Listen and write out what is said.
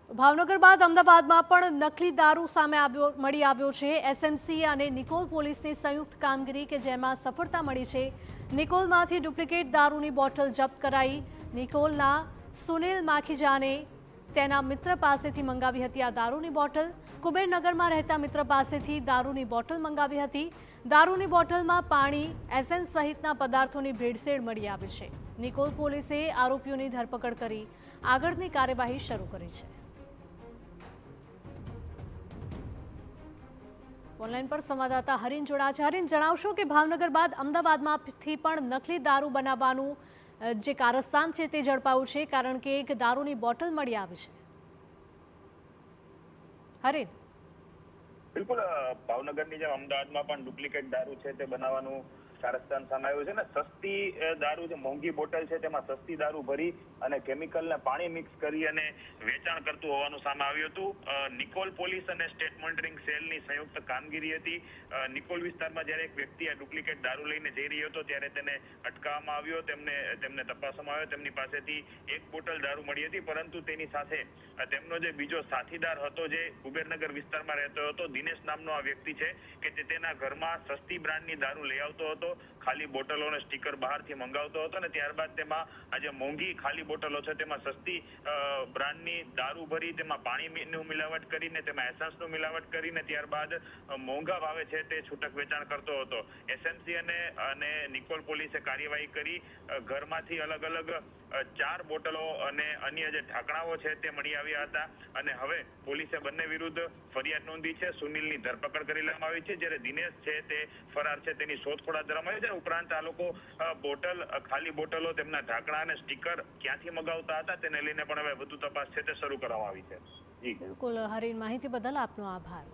ભાવનગર બાદ અમદાવાદમાં પણ નકલી દારૂ સામે મળી આવ્યો છે। એસએમસી અને નિકોલ પોલીસની સંયુક્ત કામગીરી કે જેમાં સફળતા મળી છે। નિકોલમાંથી ડુપ્લિકેટ દારૂની બોટલ જપ્ત કરાઈ। નિકોલના સુનિલ માખીજાને તેના મિત્ર પાસેથી મંગાવી હતી આ દારૂની બોટલ। કુબેરનગરમાં રહેતા મિત્ર પાસેથી દારૂની બોટલ મંગાવી હતી। દારૂની બોટલમાં પાણી, એસેન્સ સહિતના પદાર્થોની ભેળસેળ મળી આવી છે। નિકોલ પોલીસે આરોપીઓની ધરપકડ કરી આગળની કાર્યવાહી શરૂ કરી છે। ઓનલાઈન પર સંવાદદાતા હરીન જોડા છે। હરીન, જણાવશો કે ભાવનગર બાદ અમદાવાદમાંથી પણ નકલી દારૂ બનાવવાનું જે કારસ્તાન છે તે ઝડપાયું છે, કારણ કે એક દારૂની બોટલ મળી આવી છે। હરીન, બિલકુલ ભાવનગરની જેમ અમદાવાદમાં પણ ડુપ્લિકેટ દારૂ છે તે બનાવવાનું કારસ્તાન સામે આવ્યું છે ને સસ્તી દારૂ જે મોંઘી બોટલ છે તેમાં સસ્તી દારૂ ભરી અને કેમિકલને પાણી મિક્સ કરી અને વેચાણ કરતું હોવાનું સામે આવ્યું હતું। નિકોલ પોલીસ અને સ્ટેટ મોનિટરિંગ સેલની સંયુક્ત કામગીરી હતી। નિકોલ વિસ્તારમાં જ્યારે એક વ્યક્તિ આ ડુપ્લિકેટ દારૂ લઈને જઈ રહ્યો હતો ત્યારે તેને અટકાવવામાં આવ્યો। તેમને તપાસવામાં આવ્યો। તેમની પાસેથી એક બોટલ દારૂ મળી હતી, પરંતુ તેની સાથે તેમનો જે બીજો સાથીદાર હતો જે કુબેરનગર વિસ્તારમાં રહેતો હતો, દિનેશ નામનો આ વ્યક્તિ છે કે તે તેના ઘરમાં સસ્તી બ્રાન્ડની દારૂ લઈ આવતો હતો। ખાલી બોટલો અને સ્ટીકર બહારથી મંગાવતો હતો અને ત્યારબાદ તેમાં આ જે મોંઘી ખાલી બોટલો છે તેમાં સસ્તી બ્રાન્ડની દારૂ ભરી તેમાં પાણીનું મિલાવટ કરીને તેમાં એસન્સનું મિલાવટ કરીને ત્યારબાદ મોંઘા ભાવે છે તે છૂટક વેચાણ કરતો હતો। એસએમસી અને નિકોલ પોલીસે કાર્યવાહી કરી ઘરમાંથી અલગ અલગ 4 બોટલો અને અન્ય જે ઢાંકણાઓ છે તે મળી આવ્યા હતા અને હવે પોલીસે બંને વિરુદ્ધ ફરિયાદ નોંધી છે। સુનિલની ધરપકડ કરી લેવામાં આવી છે, જ્યારે દિનેશ છે તે ફરાર છે તેની શોધખોળ હાથ ધરવામાં આવી છે। ઉપરાંત આ લોકો ખાલી બોટલો, તેમના ઢાંકણા અને સ્ટીકર ક્યાંથી મગાવતા હતા તેને લઈને પણ હવે વધુ તપાસ છે તે શરૂ કરવામાં આવી છે। જી બિલકુલ હરીન, માહિતી બદલ આપનો આભાર।